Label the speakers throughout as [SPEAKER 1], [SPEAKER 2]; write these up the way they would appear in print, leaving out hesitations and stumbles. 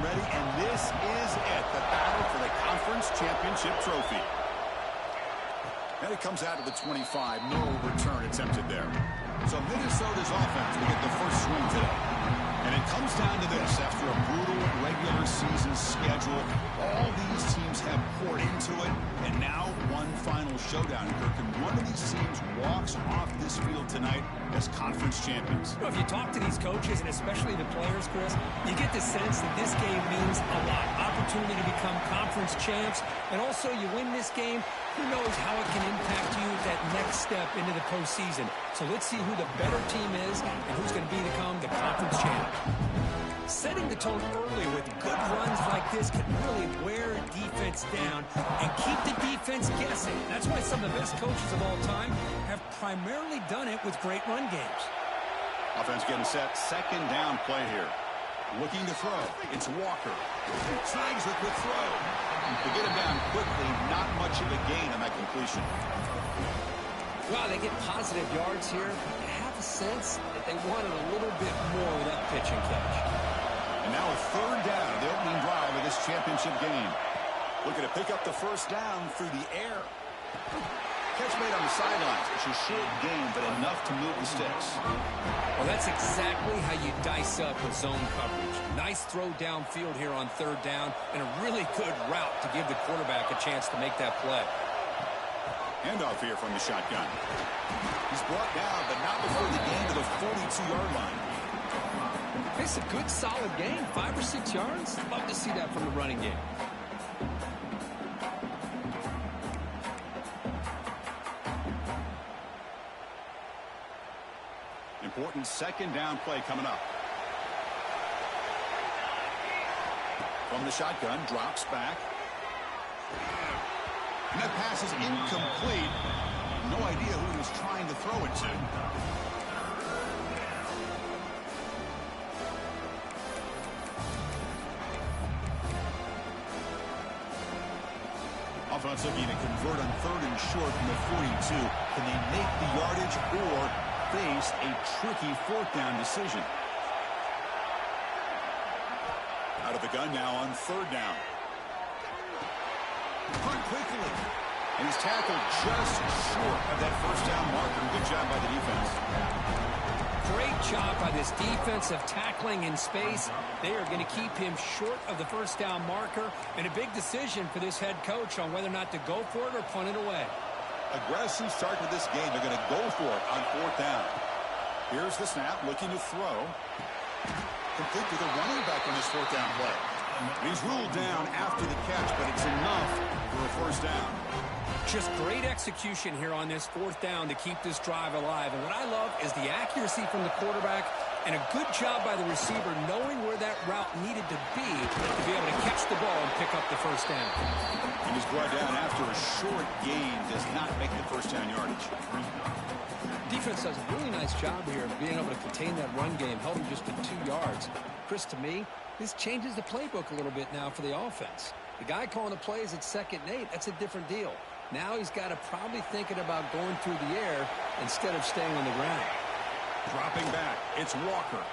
[SPEAKER 1] and ready, and this is it, the battle for the conference championship trophy. And it comes out to the 25. No return attempted there. So Minnesota's offense will get the first swing today. And it comes down to this. After a brutal regular season schedule, all these teams have poured into it. And now one final showdown, Kirk. And one of these teams walks off this field tonight as conference champions.
[SPEAKER 2] Well, if you talk to these coaches, and especially the players, Chris, you get the sense that this game means a lot. Opportunity to become conference champs. And also, you win this game, who knows how it can impact you that next step into the postseason. So let's see who the better team is and who's going to become the conference champ. Setting the tone early with good runs like this can really wear defense down and keep the defense guessing. That's why some of the best coaches of all time have primarily done it with great run games.
[SPEAKER 1] Offense getting set. Second down play here. Looking to throw. It's Walker. Snags a quick throw. To get him down quickly, not much of a gain on that completion.
[SPEAKER 2] Well, they get positive yards here. I have a sense that they wanted a little bit more with that pitch and catch.
[SPEAKER 1] And now a third down of the opening drive of this championship game. Looking to pick up the first down through the air. Catch made on the sidelines. It's a short gain, but enough to move the sticks.
[SPEAKER 2] Well, that's exactly how you dice up a zone coverage. Nice throw downfield here on third down, and a really good route to give the quarterback a chance to make that play.
[SPEAKER 1] Handoff here from the shotgun. He's brought down, but not before the gain to the 42-yard line.
[SPEAKER 2] It's a good, solid gain. 5 or 6 yards. Love to see that from the running game.
[SPEAKER 1] Important second down play coming up. From the shotgun, drops back. And that pass is incomplete. No idea who he was trying to throw it to. Offense looking to convert on third and short from the 42. Can they make the yardage or face a tricky fourth down decision? Out of the gun now on third down. Hunt quickly. And he's tackled just short of that first down marker. Good job by the defense.
[SPEAKER 2] Great job by this defensive tackling in space. They are going to keep him short of the first down marker. And a big decision for this head coach on whether or not to go for it or punt it away.
[SPEAKER 1] Aggressive start to this game. They're going to go for it on fourth down. Here's the snap, looking to throw. Complete to the running back on this fourth down play. He's ruled down after the catch, but it's enough for a first down.
[SPEAKER 2] Just great execution here on this fourth down to keep this drive alive. And what I love is the accuracy from the quarterback and a good job by the receiver knowing where that route needed to be able to catch the ball and pick up the first down.
[SPEAKER 1] And he's brought down after a short gain, does not make the first down yardage.
[SPEAKER 2] Defense does a really nice job here of being able to contain that run game, held him just to 2 yards. Chris, to me, this changes the playbook a little bit now for the offense. The guy calling the plays at 2nd and 8, that's a different deal. Now he's got to probably thinking about going through the air instead of staying on the ground.
[SPEAKER 1] Dropping back, it's Walker.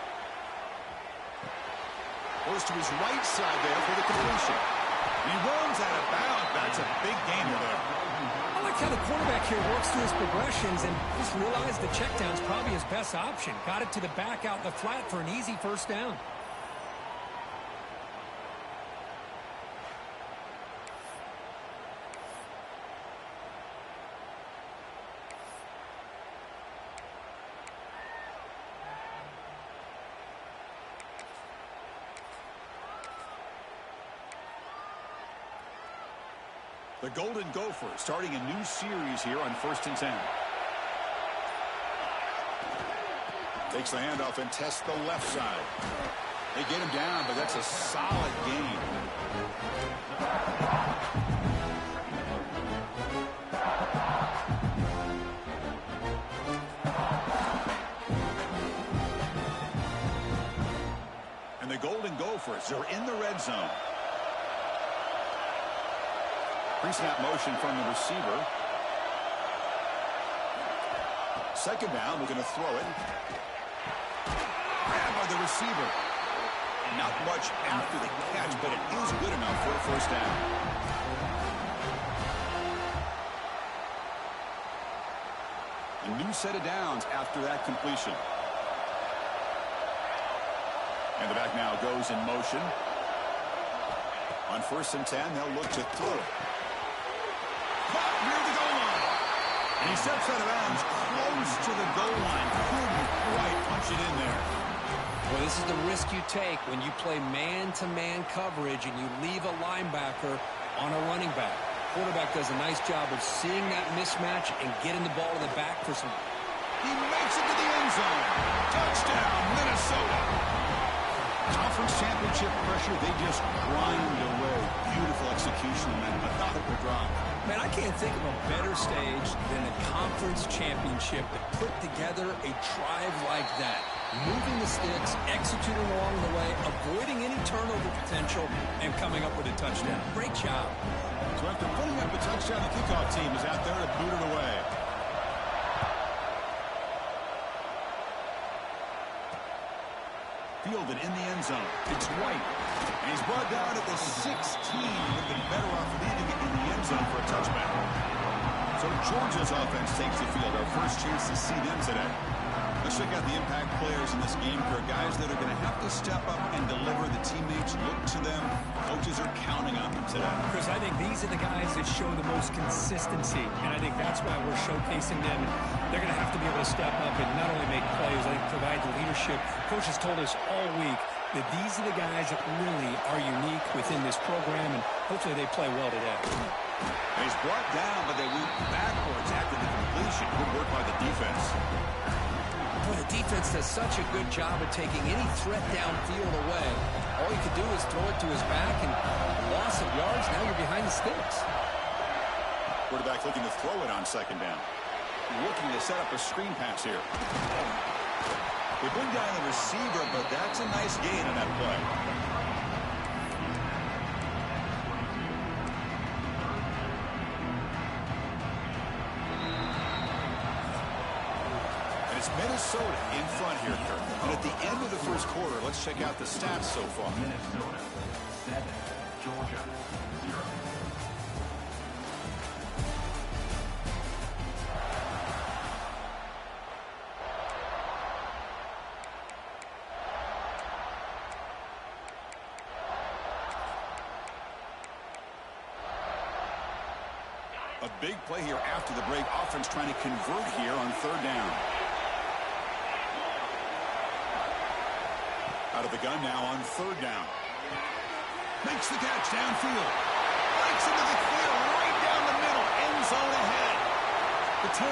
[SPEAKER 1] Goes to his right side there for the completion. He runs out of bounds. That's a big gainer there.
[SPEAKER 2] I like how the quarterback here works through his progressions and just realized the check down's probably his best option. Got it to the back out in the flat for an easy first down.
[SPEAKER 1] The Golden Gophers starting a new series here on 1st and 10. Takes the handoff and tests the left side. They get him down, but that's a solid gain. And the Golden Gophers are in the red zone. Pre-snap motion from the receiver. Second down, we're going to throw it. Grabbed by the receiver. Not much after the catch, but it is good enough for a first down. A new set of downs after that completion. And the back now goes in motion. On 1st and 10, they'll look to throw it. Caught near the goal line. And he steps out of bounds close to the goal line. Couldn't quite punch it in there.
[SPEAKER 2] Well, this is the risk you take when you play man-to-man coverage and you leave a linebacker on a running back. Quarterback does a nice job of seeing that mismatch and getting the ball to the back for some.
[SPEAKER 1] He makes it to the end zone. Touchdown, Minnesota. Conference championship pressure, they just grind away. Beautiful execution on that methodical drop.
[SPEAKER 2] Man, I can't think of a better stage than a conference championship to put together a drive like that. Moving the sticks, executing along the way, avoiding any turnover potential, and coming up with a touchdown. Great job.
[SPEAKER 1] So after putting up a touchdown, the kickoff team is out there to boot it away. Fielded in the end zone. It's White. And he's brought down at the 16. Would have been better off leaving it in the end zone for a touchback. So Georgia's offense takes the field. Our first chance to see them today. Let's check out the impact players in this game. For guys that are going to have to step up and deliver. The teammates look to them. Coaches are counting on them today.
[SPEAKER 2] Chris, I think these are the guys that show the most consistency, and I think that's why we're showcasing them. They're going to have to be able to step up and not only make plays, I think provide the leadership. Coach has told us all week that these are the guys that really are unique within this program, and hopefully they play well today.
[SPEAKER 1] And he's brought down, but they move backwards after the completion. Good work by the defense.
[SPEAKER 2] Boy, the defense does such a good job of taking any threat downfield away. All you could do is throw it to his back, and loss of yards, now you're behind the sticks.
[SPEAKER 1] Quarterback looking to throw it on 2nd down. Looking to set up a screen pass here. They bring down the receiver, but that's a nice gain on that play. And it's Minnesota in front here, Kirk. And at the end of the first quarter, let's check out the stats so far.
[SPEAKER 3] Minnesota 7, Georgia 0.
[SPEAKER 1] A big play here after the break. Offense trying to convert here on 3rd down. Out of the gun now on 3rd down. Makes the catch downfield. Breaks into the clear right down the middle. End zone ahead. The 10.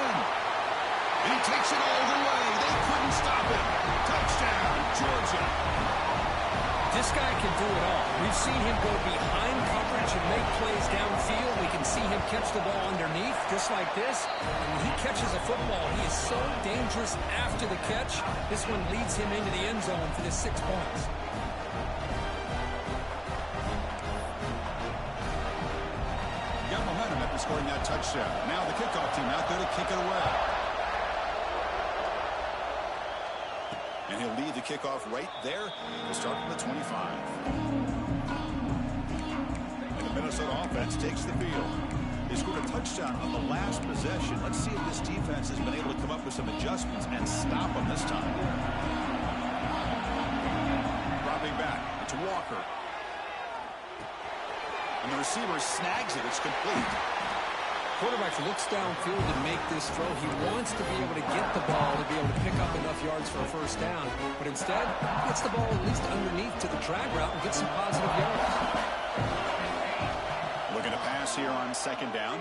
[SPEAKER 1] And he takes it all the way. They couldn't stop him. Touchdown, Georgia.
[SPEAKER 2] This guy can do it all. We've seen him go behind coverage and make plays downfield. We can see him catch the ball underneath, just like this. And when he catches a football, he is so dangerous after the catch. This one leads him into the end zone for the 6 points.
[SPEAKER 1] Got momentum after scoring that touchdown. Now the kickoff team out there to kick it away. And he'll lead the kickoff right there. He'll start from the 25. And the Minnesota offense takes the field. They scored a touchdown on the last possession. Let's see if this defense has been able to come up with some adjustments and stop them this time. Dropping back. It's Walker. And the receiver snags it. It's complete.
[SPEAKER 2] Quarterback looks downfield to make this throw. He wants to be able to get the ball to be able to pick up enough yards for a first down. But instead, gets the ball at least underneath to the drag route and gets some positive yards.
[SPEAKER 1] Looking to pass here on 2nd down.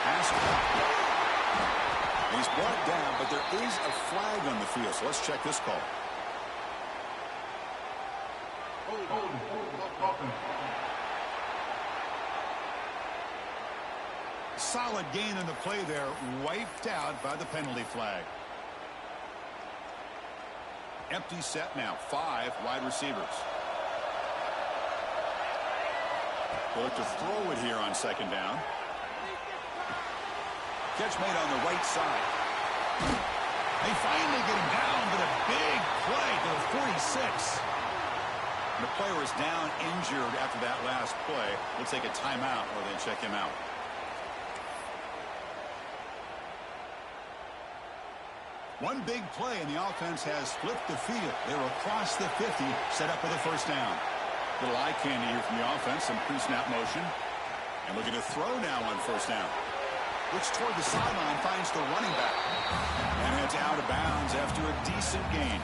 [SPEAKER 1] Pass. He's brought down, but there is a flag on the field. So let's check this call. Solid gain in the play there, wiped out by the penalty flag. Empty set now, 5 wide receivers. They'll look to throw it here on 2nd down. Catch made on the right side. They finally get him down, but a big play to the 46. The player is down injured after that last play. We'll take a timeout or they check him out. One big play, and the offense has flipped the field. They're across the 50, set up with a first down. Little eye candy here from the offense, some pre-snap motion. And looking to throw now on first down. Looks toward the sideline, finds the running back. And it's out of bounds after a decent gain.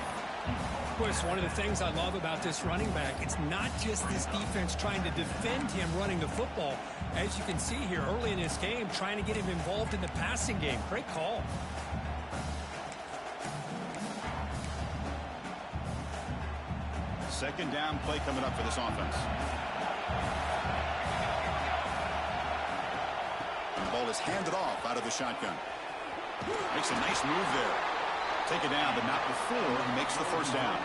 [SPEAKER 2] Of course, one of the things I love about this running back, it's not just this defense trying to defend him running the football. As you can see here early in this game, trying to get him involved in the passing game. Great call.
[SPEAKER 1] Second down play coming up for this offense. And the ball is handed off out of the shotgun. Makes a nice move there. Take it down, but not before he makes the first down.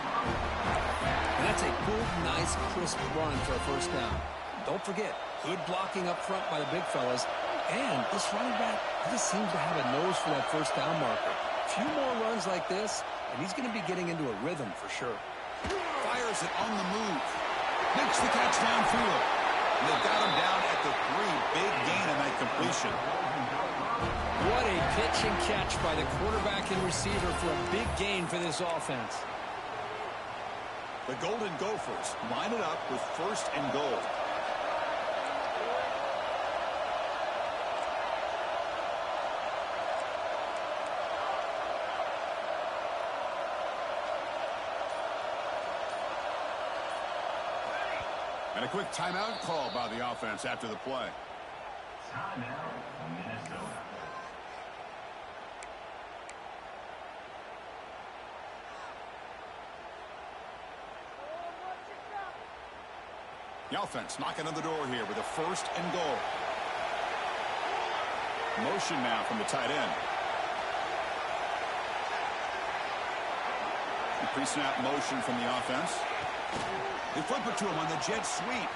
[SPEAKER 2] And that's a good, nice, crisp run for a first down. Don't forget, good blocking up front by the big fellas. And this running back just seems to have a nose for that first down marker. A few more runs like this, and he's going to be getting into a rhythm for sure.
[SPEAKER 1] Fires it on the move. Makes the catch downfield. And they got him down at the 3. Big gain on that completion.
[SPEAKER 2] What a pitch and catch by the quarterback and receiver for a big gain for this offense.
[SPEAKER 1] The Golden Gophers line it up with first and goal. And a quick timeout call by the offense after the play.
[SPEAKER 3] Timeout, Minnesota.
[SPEAKER 1] The offense knocking on the door here with a first and goal. Motion now from the tight end. The pre-snap motion from the offense. They flip it to him on the jet sweep.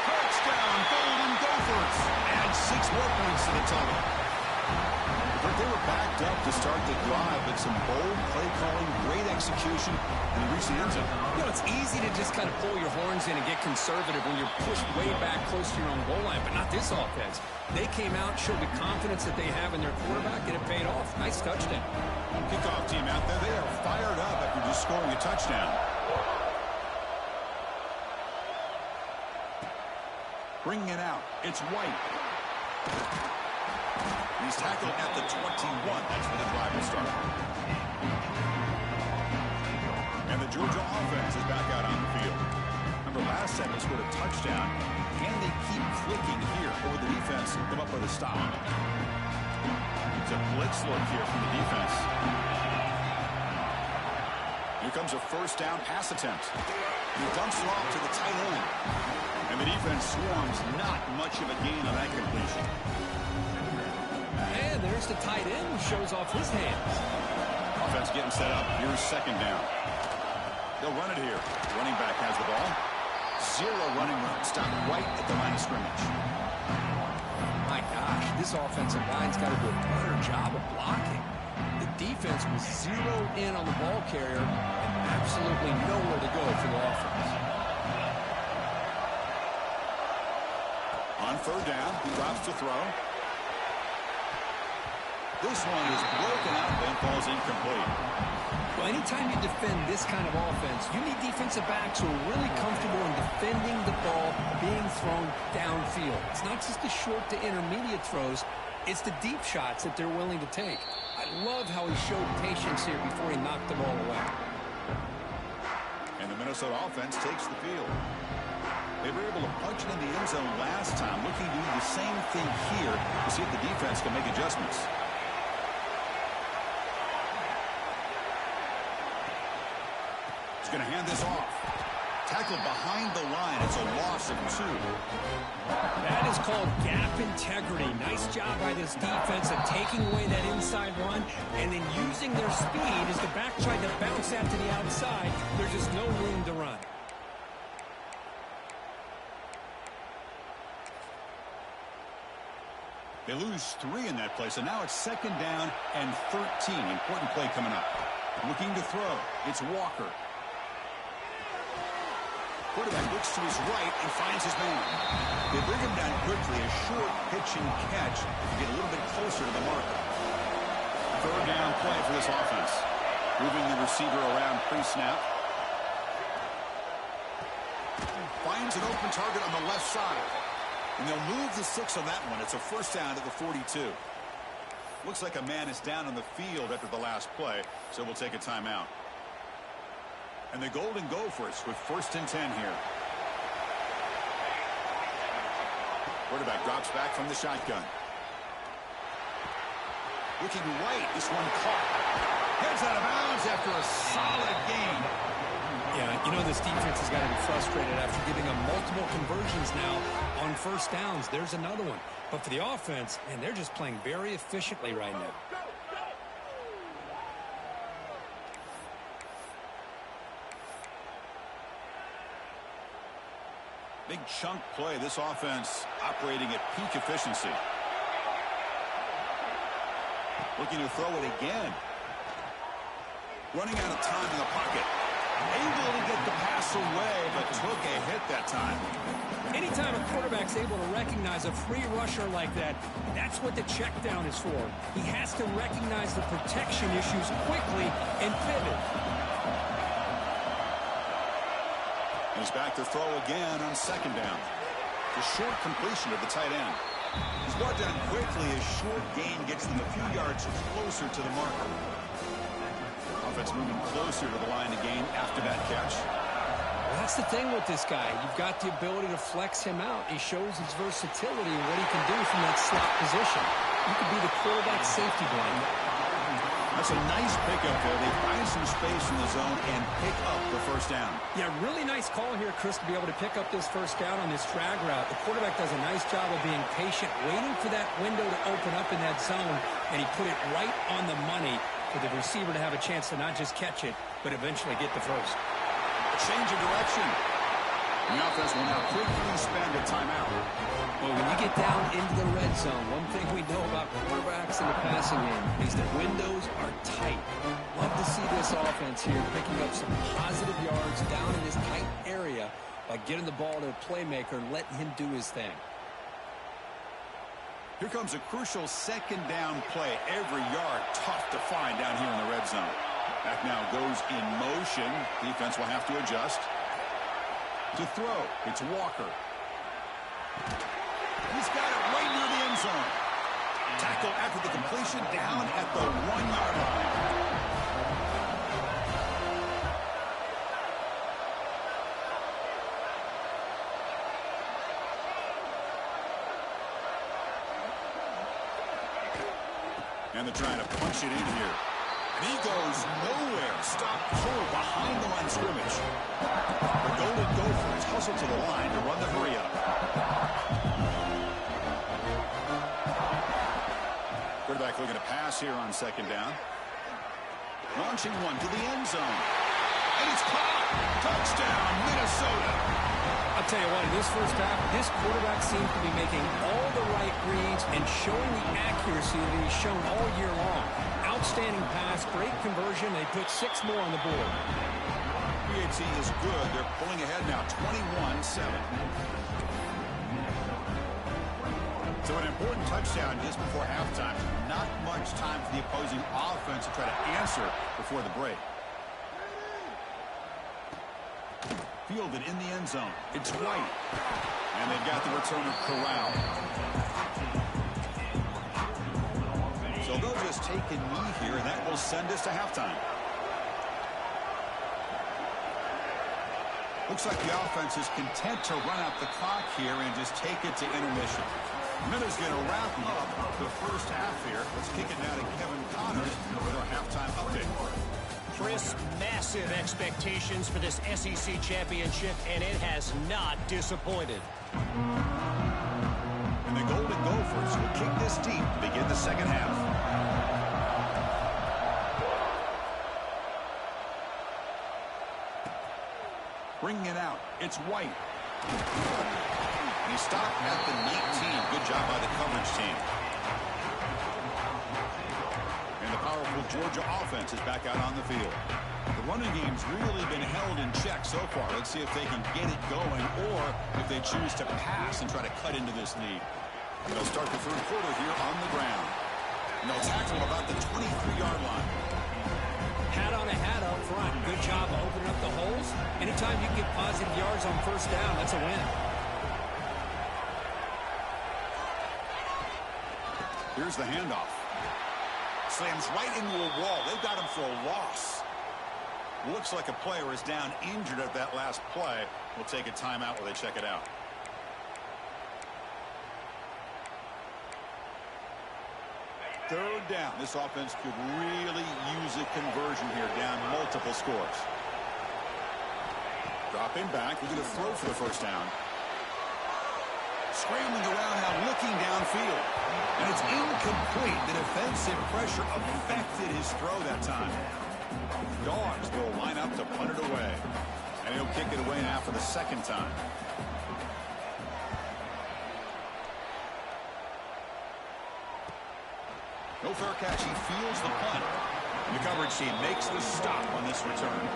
[SPEAKER 1] Touchdown, Golden Gophers. Add 6 more points to the total. But they were backed up to start the drive, but some bold play calling, great execution, and they reached the end zone.
[SPEAKER 2] You know, it's easy to just kind of pull your horns in and get conservative when you're pushed way back close to your own goal line, but not this offense. They came out, showed the confidence that they have in their quarterback, and it paid off. Nice touchdown.
[SPEAKER 1] Kickoff team out there, they are fired up after just scoring a touchdown. Bringing it out, it's White. He's tackled at the 21. That's where the drive will start. And the Georgia offense is back out on the field. Remember, last time they scored a touchdown. Can they keep clicking here, or will the defense come up with a stop? It's a blitz look here from the defense. Here comes a first down pass attempt. He dumps it off to the tight end. And the defense swarms, not much of a gain on that completion.
[SPEAKER 2] And there's the tight end who shows off his hands.
[SPEAKER 1] Offense getting set up. Here's second down. They'll run it here. Running back has the ball. 0 running room. Stop right at the line of scrimmage.
[SPEAKER 2] My gosh, this offensive line's got to do a better job of blocking. The defense was zeroed in on the ball carrier and absolutely nowhere to go for the offense.
[SPEAKER 1] On third down, he drops to throw. This one is broken out and falls incomplete.
[SPEAKER 2] Well, anytime you defend this kind of offense, you need defensive backs who are really comfortable in defending the ball being thrown downfield. It's not just the short to intermediate throws, it's the deep shots that they're willing to take. I love how he showed patience here before he knocked the ball away.
[SPEAKER 1] And the Minnesota offense takes the field. They were able to punch it in the end zone last time, looking to do the same thing here to see if the defense can make adjustments. He's going to hand this off. Tackled behind the line. It's a loss of 2.
[SPEAKER 2] That is called gap integrity. Nice job by this defense of taking away that inside run and then using their speed as the back tried to bounce that to the outside. There's just no room to run.
[SPEAKER 1] They lose 3 in that play, so now it's 2nd down and 13. Important play coming up. Looking to throw. It's Walker. Quarterback looks to his right and finds his man. They bring him down quickly. A short pitch and catch to get a little bit closer to the marker. 3rd down play for this offense. Moving the receiver around pre-snap. Finds an open target on the left side. And they'll move the 6 on that one. It's a 1st down at the 42. Looks like a man is down on the field after the last play, so we'll take a timeout. And the Golden Gophers with 1st and 10 here. Quarterback drops back from the shotgun. Looking right, this one caught. Heads out of bounds after a solid gain.
[SPEAKER 2] Yeah, you know this defense has got to be frustrated after giving them multiple conversions now on 1st downs. There's another one. But for the offense, man, they're just playing very efficiently right now.
[SPEAKER 1] Big chunk play. This offense operating at peak efficiency. Looking to throw it again. Running out of time in the pocket. Able to get the pass away, but took a hit that time.
[SPEAKER 2] Anytime a quarterback's able to recognize a free rusher like that, that's what the check down is for. He has to recognize the protection issues quickly and pivot.
[SPEAKER 1] He's back to throw again on 2nd down. The short completion of the tight end. He's brought down quickly. A short gain gets them a few yards closer to the marker. Offense moving closer to the line to gain after that catch.
[SPEAKER 2] Well, that's the thing with this guy. You've got the ability to flex him out. He shows his versatility and what he can do from that slot position. He could be the quarterback safety blanket.
[SPEAKER 1] That's a nice pickup there. They find some space in the zone and pick up the 1st down.
[SPEAKER 2] Yeah, really nice call here, Chris, to be able to pick up this 1st down on this drag route. The quarterback does a nice job of being patient, waiting for that window to open up in that zone, and he put it right on the money for the receiver to have a chance to not just catch it, but eventually get the 1st.
[SPEAKER 1] A change of direction. The offense will now quickly spend a timeout.
[SPEAKER 2] Well, when you get down into the red zone, one thing we know about quarterbacks in the passing game is that windows are tight. Love to see this offense here picking up some positive yards down in this tight area by getting the ball to a playmaker and letting him do his thing.
[SPEAKER 1] Here comes a crucial 2nd down play. Every yard tough to find down here in the red zone. Back now goes in motion. Defense will have to adjust. To throw, it's Walker. He's got it right near the end zone. Tackle after the completion down at the 1-yard line. And they're trying to punch it in here. And he goes nowhere. Stop cold behind the line of scrimmage. The Golden Gophers hustle to the line to run the hurry up. Quarterback looking to pass here on 2nd down. Launching one to the end zone. And it's caught. Touchdown, Minnesota.
[SPEAKER 2] I'll tell you what, in this 1st half, this quarterback seems to be making all the right reads and showing the accuracy that he's shown all year long. Outstanding pass, great conversion. They put 6 more on the board.
[SPEAKER 1] PAT is good. They're pulling ahead now, 21-7. So an important touchdown just before halftime. Not much time for the opposing offense to try to answer before the break. Fielded in the end zone. It's White. And they've got the returner Corral. So they'll just take a knee here, and that will send us to halftime. Looks like the offense is content to run out the clock here and just take it to intermission. Miller's going to wrap up the 1st half here. Let's kick it now to Kevin Connors with our halftime update.
[SPEAKER 4] Chris, massive expectations for this SEC championship, and it has not disappointed.
[SPEAKER 1] And the Golden Gophers will kick this deep to begin the 2nd half. Bringing it out, it's White. He stopped at the 19. Good job by the coverage team. Georgia offense is back out on the field. The running game's really been held in check so far. Let's see if they can get it going or if they choose to pass and try to cut into this lead. They'll start the third quarter here on the ground. And they'll tackle about the 23-yard line.
[SPEAKER 2] Hat on a hat up front. Good job of opening up the holes. Anytime you get positive yards on first down, that's a win.
[SPEAKER 1] Here's the handoff. Slams right into a wall. They've got him for a loss. Looks like a player is down injured at that last play. We'll take a timeout while they check it out. Third down. This offense could really use a conversion here, down multiple scores. Dropping back. We're going to throw for the first down. Scrambling around now, looking downfield. And it's incomplete. The defensive pressure affected his throw that time. Dogs will line up to punt it away. And he'll kick it away now for the second time. No fair catch. He feels the punt. The coverage team makes the stop on this return.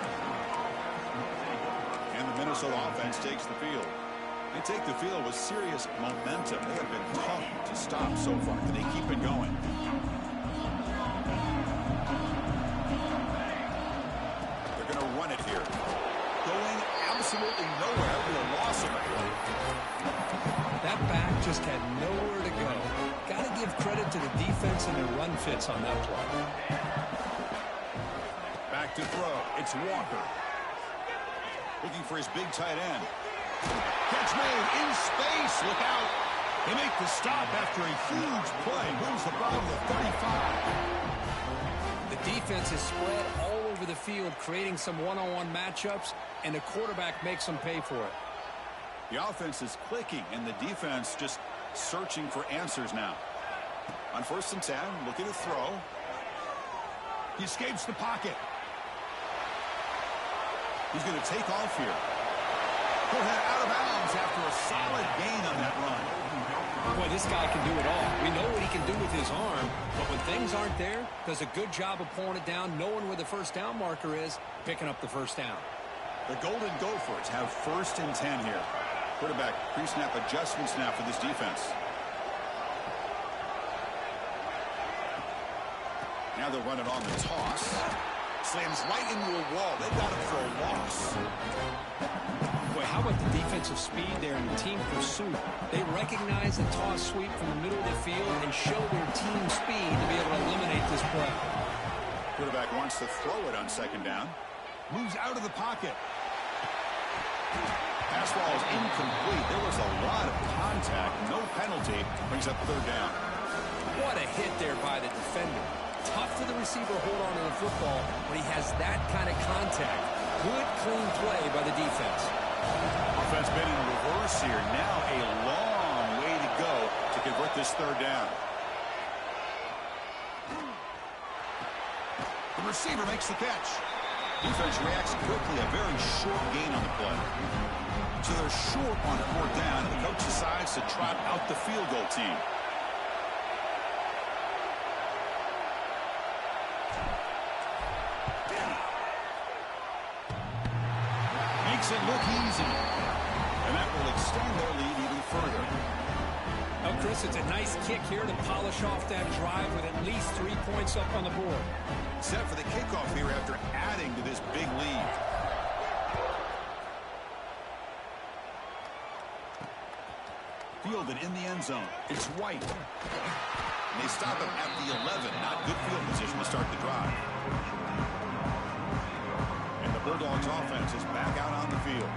[SPEAKER 1] And the Minnesota offense takes the field. They take the field with serious momentum. They have been tough to stop so far. Can they keep it going? They're going to run it here. Going absolutely nowhere with a loss of it.
[SPEAKER 2] That back just had nowhere to go. Got to give credit to the defense and their run fits on that play.
[SPEAKER 1] Back to throw. It's Walker. Looking for his big tight end. Catch made in space. Look out. They make the stop after a huge play. Moves the ball to the 35.
[SPEAKER 2] The defense is spread all over the field, creating some one-on-one matchups, and the quarterback makes them pay for it.
[SPEAKER 1] The offense is clicking, and the defense just searching for answers now. On 1st and 10, looking to throw. He escapes the pocket. He's going to take off here. He'll head out of bounds after a solid gain on that run.
[SPEAKER 2] Boy, this guy can do it all. We know what he can do with his arm, but when things aren't there, does a good job of pulling it down, knowing where the first down marker is, picking up the first down.
[SPEAKER 1] The Golden Gophers have 1st and 10 here. Quarterback pre-snap adjustments now for this defense. Now they'll run it on the toss. Slams right into a wall. They've got him for a loss.
[SPEAKER 2] Boy, how about the defensive speed there in the team pursuit? They recognize the toss sweep from the middle of the field and show their team speed to be able to eliminate this play.
[SPEAKER 1] Quarterback wants to throw it on 2nd down. Moves out of the pocket. Pass ball is incomplete. There was a lot of contact. No penalty. Brings up 3rd down.
[SPEAKER 2] What a hit there by the defender. Tough for the receiver to hold on to the football when he has that kind of contact. Good, clean play by the defense.
[SPEAKER 1] Offense been in reverse here. Now a long way to go to convert this 3rd down. The receiver makes the catch. Defense reacts quickly. A very short gain on the play. So they're short on 4th down, and the coach decides to trot out the field goal team. Makes it look easy. And that will extend their lead even further.
[SPEAKER 2] Well, Chris, it's a nice kick here to polish off that drive with at least 3 points up on the board.
[SPEAKER 1] Set for the kickoff here after adding to this big lead. Fielded in the end zone. It's White. And they stop him at the 11. Not good field position to start the drive. And the Bulldogs offense is back out on the field.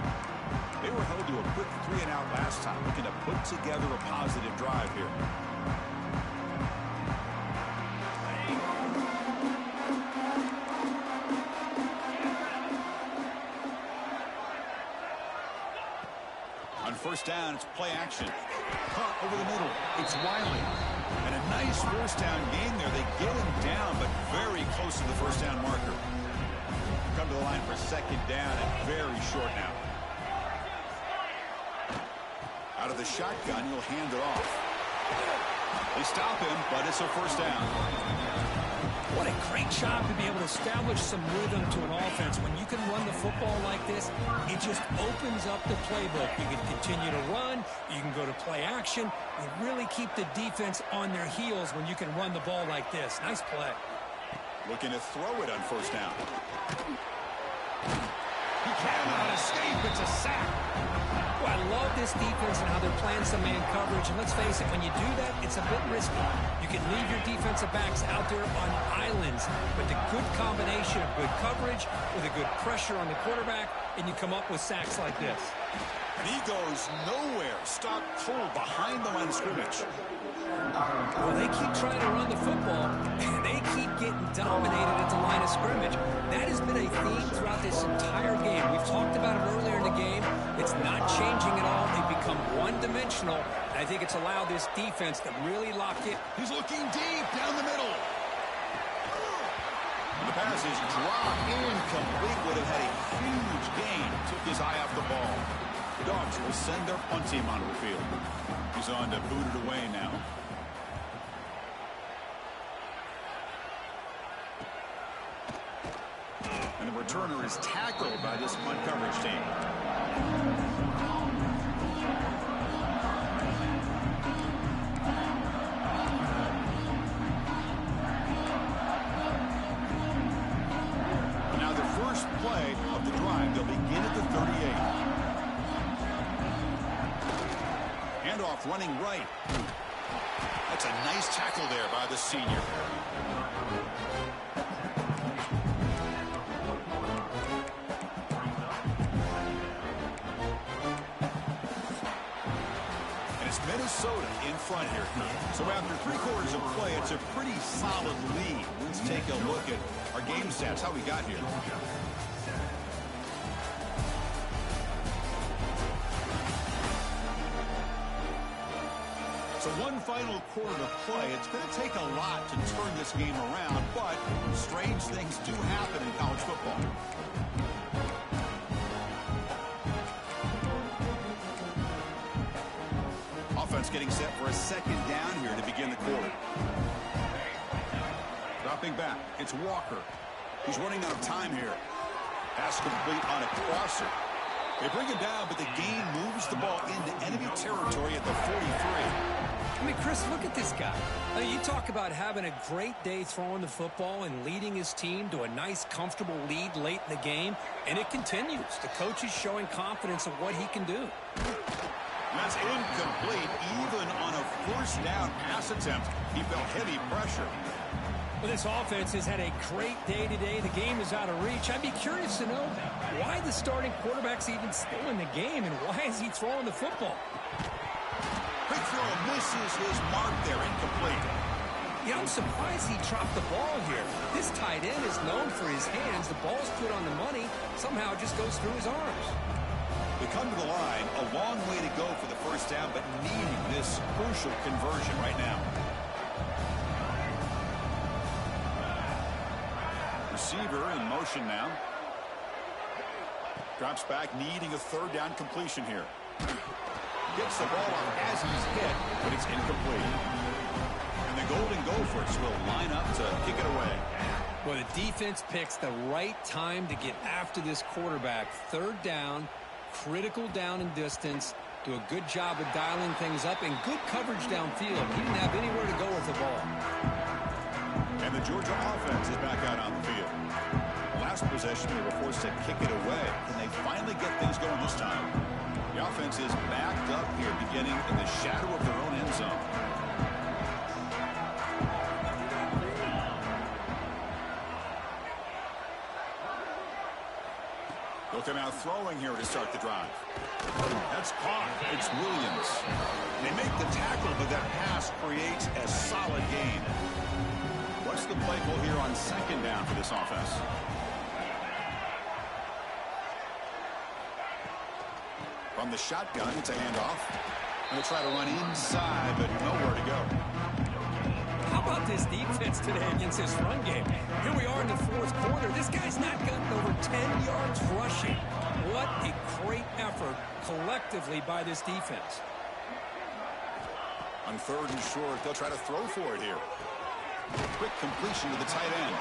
[SPEAKER 1] They were held to a quick 3-and-out last time, looking to put together a positive drive here. On 1st down, it's play action. Punt over the middle. It's Wiley. And a nice 1st down gain there. They get him down, but very close to the 1st down marker. Come to the line for 2nd down and very short now. Out of the shotgun, he'll hand it off. They stop him, but it's a 1st down.
[SPEAKER 2] What a great job to be able to establish some rhythm to an offense. When you can run the football like this, it just opens up the playbook. You can continue to run. You can go to play action. You really keep the defense on their heels when you can run the ball like this. Nice play.
[SPEAKER 1] Looking to throw it on first down.
[SPEAKER 2] He cannot escape. It's a sack. Well, I love this defense and how they're playing some man coverage. And let's face it, when you do that, it's a bit risky. You can leave your defensive backs out there on islands. But the good combination of good coverage with a good pressure on the quarterback, and you come up with sacks like this.
[SPEAKER 1] And he goes nowhere. Stopped cold behind the line of scrimmage.
[SPEAKER 2] Well, they keep trying to run the football, and they keep getting dominated at the line of scrimmage. That has been a theme throughout this entire game. We've talked about it earlier in the game. It's not changing at all. They've become one-dimensional, and I think it's allowed this defense to really lock it.
[SPEAKER 1] He's looking deep down the middle. And the pass is dropped incomplete. Would have had a huge gain. Took his eye off the ball. The Dogs will send their punt team onto the field. He's on to boot it away now. And the returner is tackled by this punt coverage team. Now the first play of the drive, they'll begin at the 38. Handoff running right. That's a nice tackle there by the senior. Minnesota in front here. So after 3/4 of play, it's a pretty solid lead. Let's take a look at our game stats, how we got here. So one final quarter to play. It's going to take a lot to turn this game around, but strange things do happen in college football. Offense getting set for a second down here to begin the quarter. Dropping back, it's Walker. He's running out of time here. Pass complete on a crosser. They bring him down, but the gain moves the ball into enemy territory at the 43.
[SPEAKER 2] I mean, Chris, look at this guy. I mean, you talk about having a great day throwing the football and leading his team to a nice, comfortable lead late in the game, and it continues. The coach is showing confidence of what he can do.
[SPEAKER 1] That's incomplete. Even on a first down pass attempt, he felt heavy pressure.
[SPEAKER 2] Well, this offense has had a great day today. The game is out of reach. I'd be curious to know why the starting quarterback's even still in the game, and why is he throwing the football?
[SPEAKER 1] Quick throw misses his mark there, incomplete.
[SPEAKER 2] Yeah, I'm surprised he dropped the ball here. This tight end is known for his hands. The ball's put on the money. Somehow it just goes through his arms.
[SPEAKER 1] They come to the line, a long way to go for the first down, but needing this crucial conversion right now. Receiver in motion now. Drops back, needing a third down completion here. Gets the ball off as he's hit, but it's incomplete. And the Golden Gophers will line up to kick it away.
[SPEAKER 2] Well, the defense picks the right time to get after this quarterback. Third down, critical down and distance. Do a good job of dialing things up, and good coverage downfield. He didn't have anywhere to go with the ball.
[SPEAKER 1] And the Georgia offense is back out on the field. Last possession, they were forced to kick it away. Can they finally get things going this time? The offense is backed up here, beginning in the shadow of their own end zone. They're now throwing here to start the drive. That's caught. It's Williams. They make the tackle, but that pass creates a solid gain. What's the play call here on second down for this offense? From the shotgun, it's a handoff. And they'll try to run inside, but nowhere to go.
[SPEAKER 2] How about this defense today against this run game? Here we are in the fourth quarter. This guy's not gotten over 10 yards rushing. What a great effort collectively by this defense.
[SPEAKER 1] On third and short, they'll try to throw for it here. Quick completion to the tight end.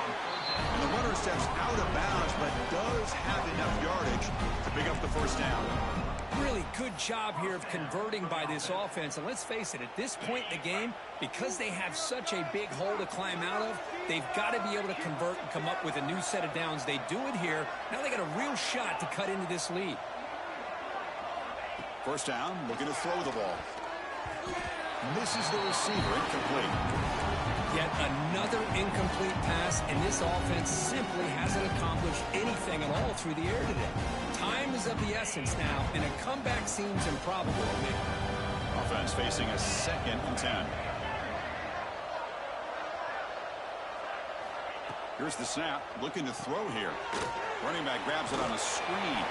[SPEAKER 1] And the runner steps out of bounds, but does have enough yardage to pick up the first down.
[SPEAKER 2] Really good job here of converting by this offense. And let's face it, at this point in the game, because they have such a big hole to climb out of, they've got to be able to convert and come up with a new set of downs. They do it here. Now they got a real shot to cut into this lead.
[SPEAKER 1] First down, looking to throw the ball. Misses the receiver, incomplete.
[SPEAKER 2] Yet another incomplete pass, and this offense simply hasn't accomplished anything at all through the air today. Time is of the essence now, and a comeback seems improbable to me.
[SPEAKER 1] Offense facing a 2nd and 10. Here's the snap, looking to throw here. Running back grabs it on a screen.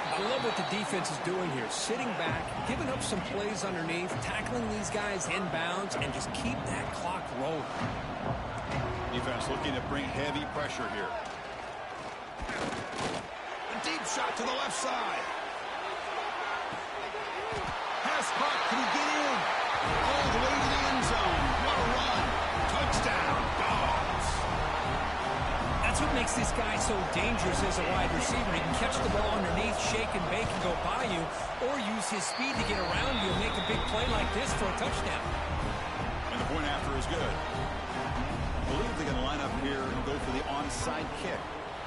[SPEAKER 2] I love what the defense is doing here. Sitting back, giving up some plays underneath, tackling these guys inbounds, and just keep that clock rolling.
[SPEAKER 1] Defense looking to bring heavy pressure here. A deep shot to the left side. Pass caught. Can he get in? All the way to the end zone. What a run. Touchdown, Dogs.
[SPEAKER 2] That's what makes this guy so dangerous as a wide receiver. He can catch the ball underneath, shake and bake and go by you, or use his speed to get around you and make a big play like this for a touchdown.
[SPEAKER 1] And the point after is good. I believe they're going to line up here and go for the onside kick.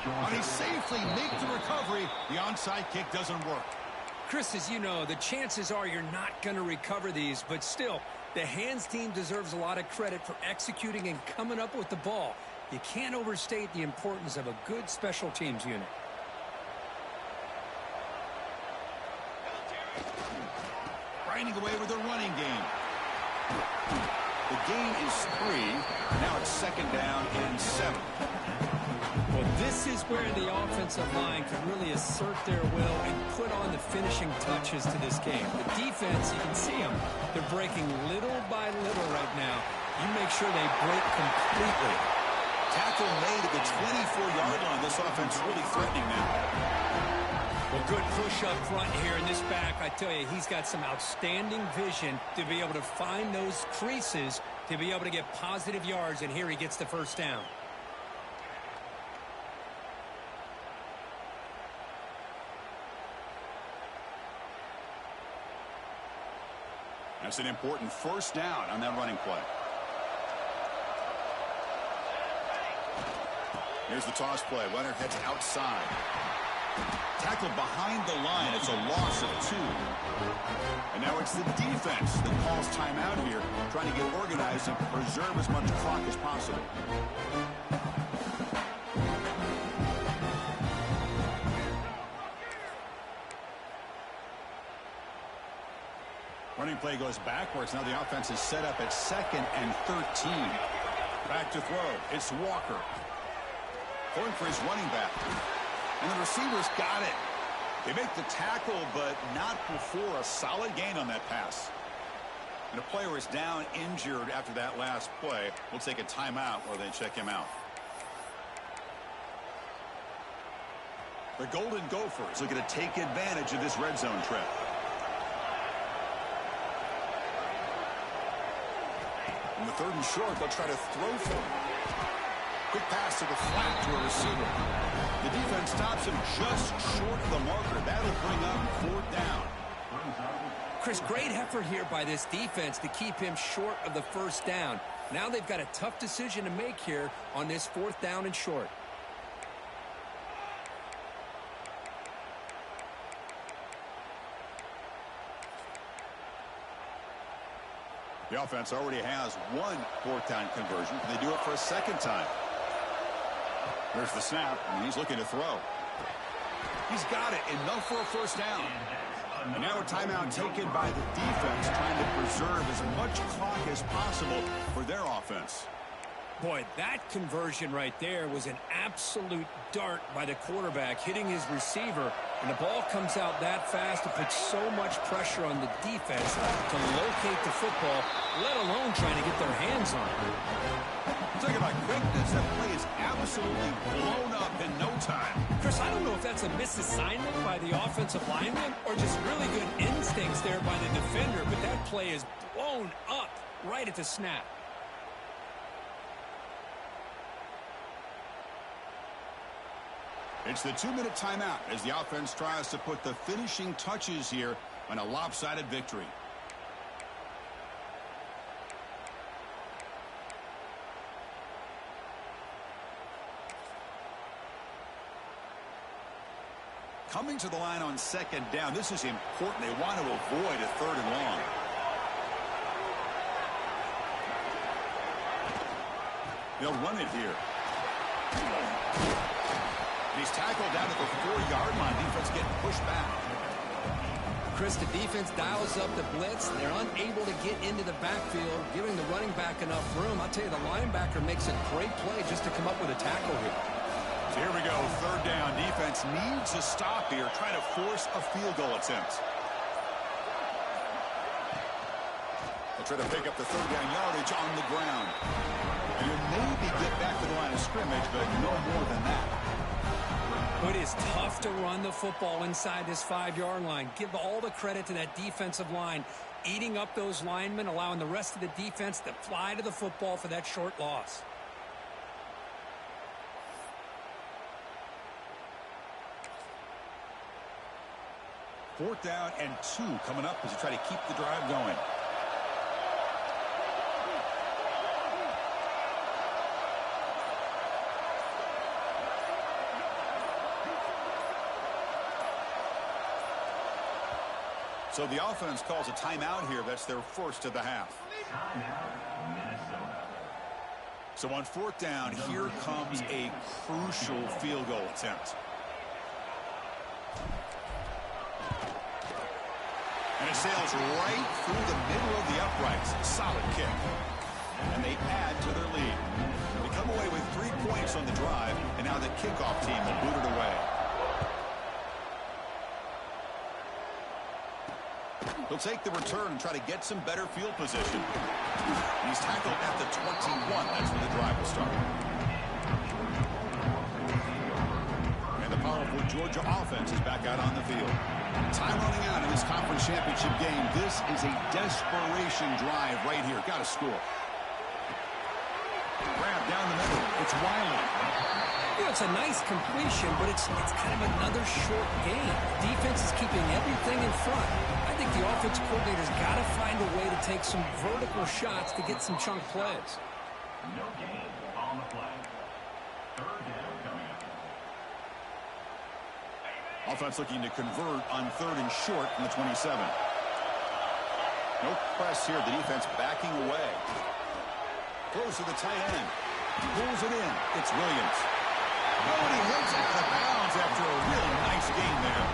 [SPEAKER 1] And he safely makes the recovery. The onside kick doesn't work.
[SPEAKER 2] Chris, as you know, the chances are you're not going to recover these, but still, the hands team deserves a lot of credit for executing and coming up with the ball. You can't overstate the importance of a good special teams unit.
[SPEAKER 1] Grinding away with the running game. The gain is 3. Now it's 2nd down and 7.
[SPEAKER 2] Well, this is where the offensive line can really assert their will and put on the finishing touches to this game. The defense, you can see them. They're breaking little by little right now. You make sure they break completely.
[SPEAKER 1] Tackle made at the 24-yard line. This offense really threatening now.
[SPEAKER 2] Well, good push up front here in this back. I tell you, he's got some outstanding vision to be able to find those creases, to be able to get positive yards, and here he gets the first down.
[SPEAKER 1] That's an important first down on that running play. Here's the toss play. Runner heads outside. Tackled behind the line. It's a loss of 2. And now it's the defense that calls timeout here, trying to get organized and preserve as much clock as possible. Running play goes backwards. Now the offense is set up at 2nd and 13. Back to throw. It's Walker. Going for his running back. And the receivers got it. They make the tackle, but not before a solid gain on that pass. And a player is down injured after that last play. We'll take a timeout while they check him out. The Golden Gophers looking to take advantage of this red zone trip. On the 3rd and short, they'll try to throw for him. Quick pass to the flat to a receiver. The defense stops him just short of the marker. That'll bring up 4th down.
[SPEAKER 2] Chris, great effort here by this defense to keep him short of the first down. Now they've got a tough decision to make here on this 4th down and short.
[SPEAKER 1] The offense already has 1 4th down conversion. Can they do it for a 2nd time? There's the snap, and he's looking to throw. He's got it. Enough for a first down. And now a timeout taken by the defense, trying to preserve as much clock as possible for their offense.
[SPEAKER 2] Boy, that conversion right there was an absolute dart by the quarterback, hitting his receiver, and the ball comes out that fast to put so much pressure on the defense to locate the football, let alone trying to get their hands on it.
[SPEAKER 1] Talk about quickness. That play is absolutely blown up in no time.
[SPEAKER 2] Chris, I don't know if that's a misassignment by the offensive lineman or just really good instincts there by the defender, but that play is blown up right at the snap.
[SPEAKER 1] It's the 2-minute timeout as the offense tries to put the finishing touches here on a lopsided victory. Coming to the line on second down. This is important. They want to avoid a 3rd and long. They'll run it here. He's tackled down at the 4-yard line. Defense getting pushed back.
[SPEAKER 2] Chris, the defense dials up the blitz. They're unable to get into the backfield, giving the running back enough room. I'll tell you, the linebacker makes a great play just to come up with a tackle here.
[SPEAKER 1] So here we go, 3rd down. Defense needs a stop here, trying to force a field goal attempt. They'll try to pick up the 3rd down yardage on the ground. And you'll maybe get back to the line of scrimmage, but no more than that.
[SPEAKER 2] It is tough to run the football inside this 5-yard line. Give all the credit to that defensive line, eating up those linemen, allowing the rest of the defense to fly to the football for that short loss.
[SPEAKER 1] Fourth down and 2 coming up as you try to keep the drive going. So the offense calls a timeout here. That's their first of the half. So on 4th down, here comes a crucial field goal attempt. And it sails right through the middle of the uprights. Solid kick. And they add to their lead. They come away with 3 points on the drive, and now the kickoff team will boot it away. He'll take the return and try to get some better field position. He's tackled at the 21. That's where the drive will start. And the powerful Georgia offense is back out on the field. Time running out in this conference championship game. This is a desperation drive right here. Got to score. Grab down the middle. It's Wiley.
[SPEAKER 2] You know, it's a nice completion, but it's kind of another short game. Defense is keeping everything in front. I think the offensive coordinator's got to find a way to take some vertical shots to get some chunk plays.
[SPEAKER 3] No gain on the play. 3rd down coming up.
[SPEAKER 1] Offense looking to convert on 3rd and short from the 27. No press here. The defense backing away. Close to the tight end. Pulls it in. It's Williams. Oh, and he hits it out of bounds after a really nice game there.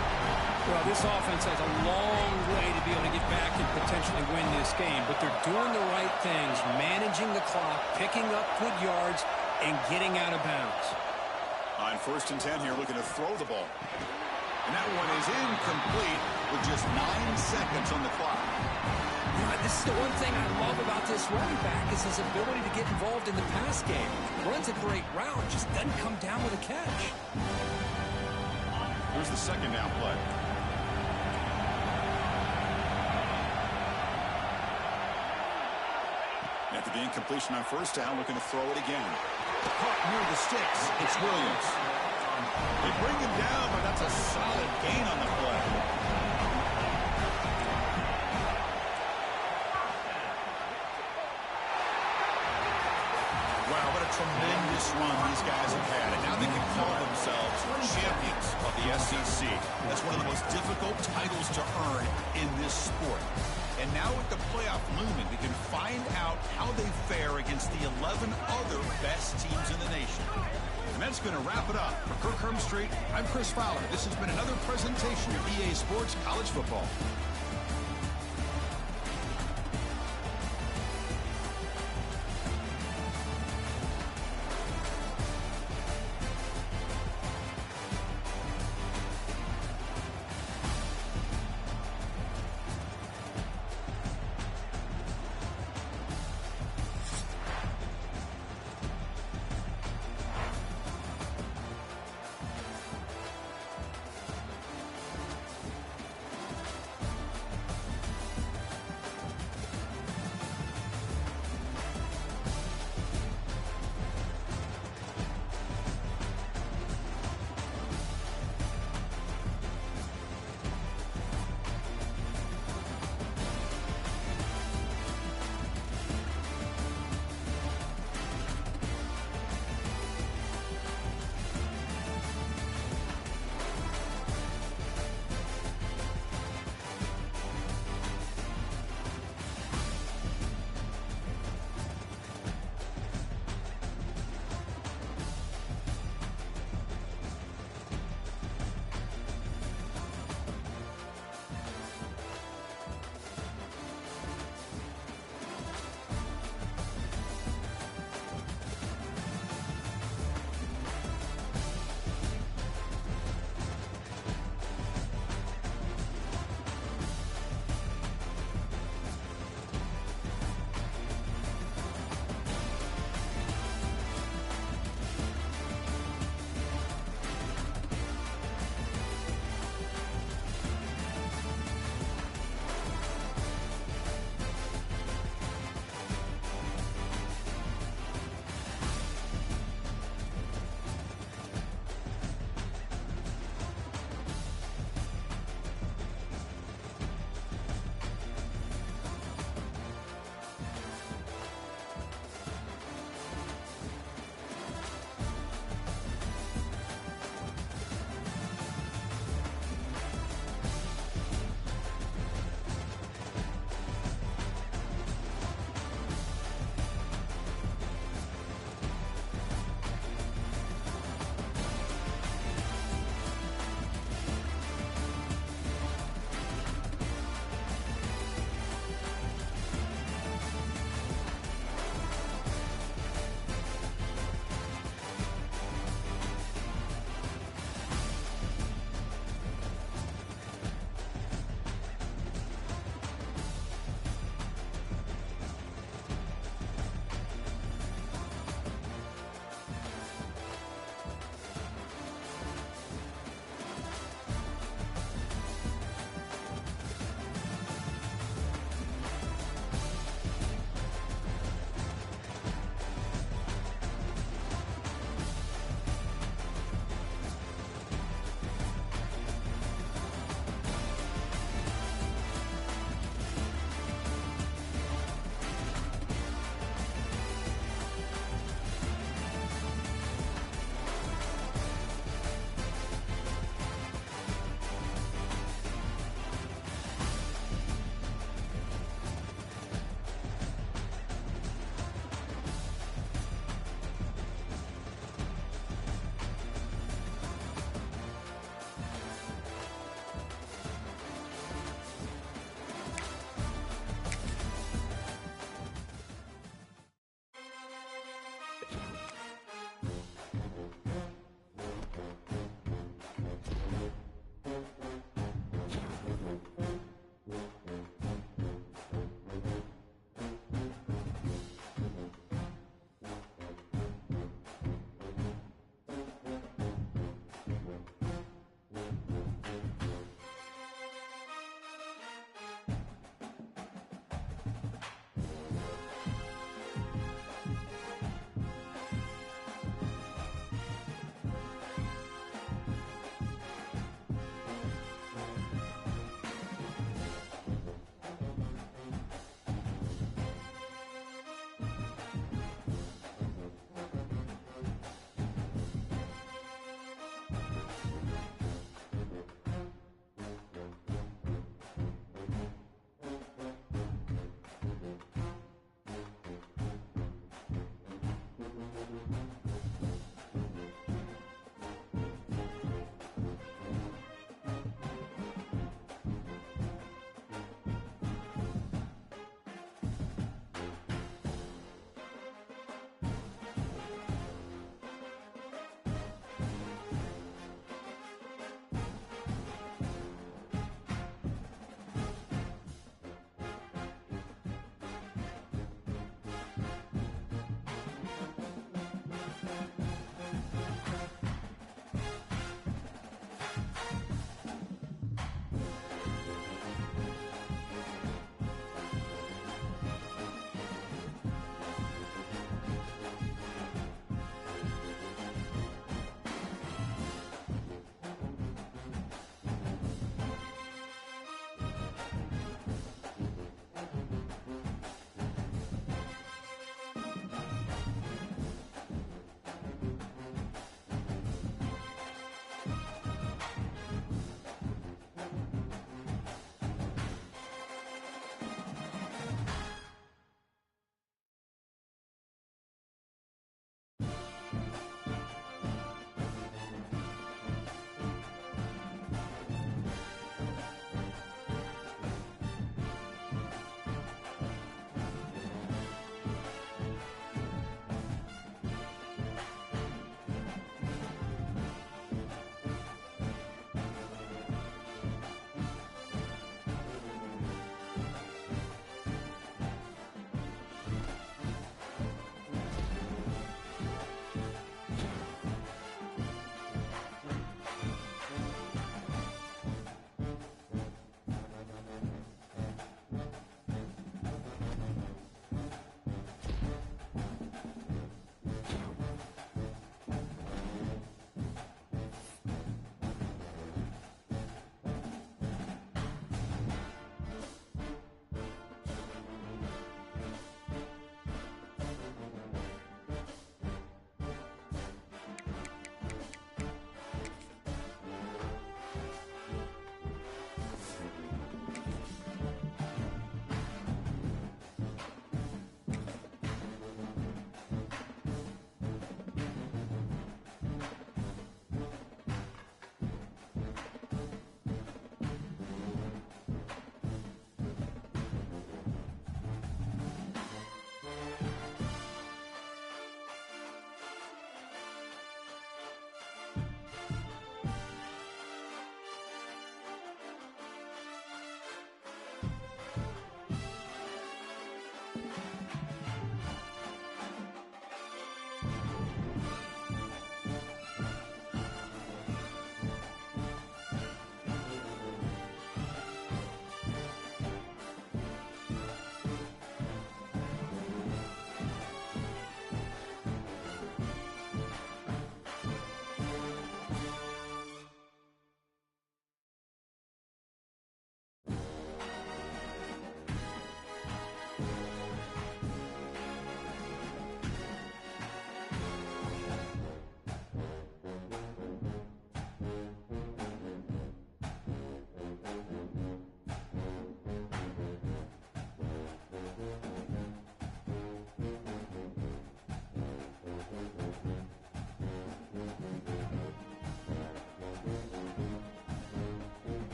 [SPEAKER 2] Well, this offense has a long way to be able to get back and potentially win this game, but they're doing the right things, managing the clock, picking up good yards, and getting out of bounds.
[SPEAKER 1] On 1st and 10 here, looking to throw the ball. And that one is incomplete with just 9 seconds on the clock.
[SPEAKER 2] This is the one thing I love about this running back is his ability to get involved in the pass game. Runs a great route, just doesn't come down with a catch.
[SPEAKER 1] Here's the 2nd down play. After the incompletion on 1st down, looking to throw it again. Caught near the sticks. It's Williams. They bring him down, but that's a solid gain on the play. Wow, what a tremendous run these guys have had. And now they can call themselves champions of the SEC. That's one of the most difficult titles to earn in this sport. And now with the playoff looming, we can find out how they fare against the 11 other best teams in the nation. And that's going to wrap it up. For Kirk Hermstreet, I'm Chris Fowler. This has been another presentation of EA Sports College Football.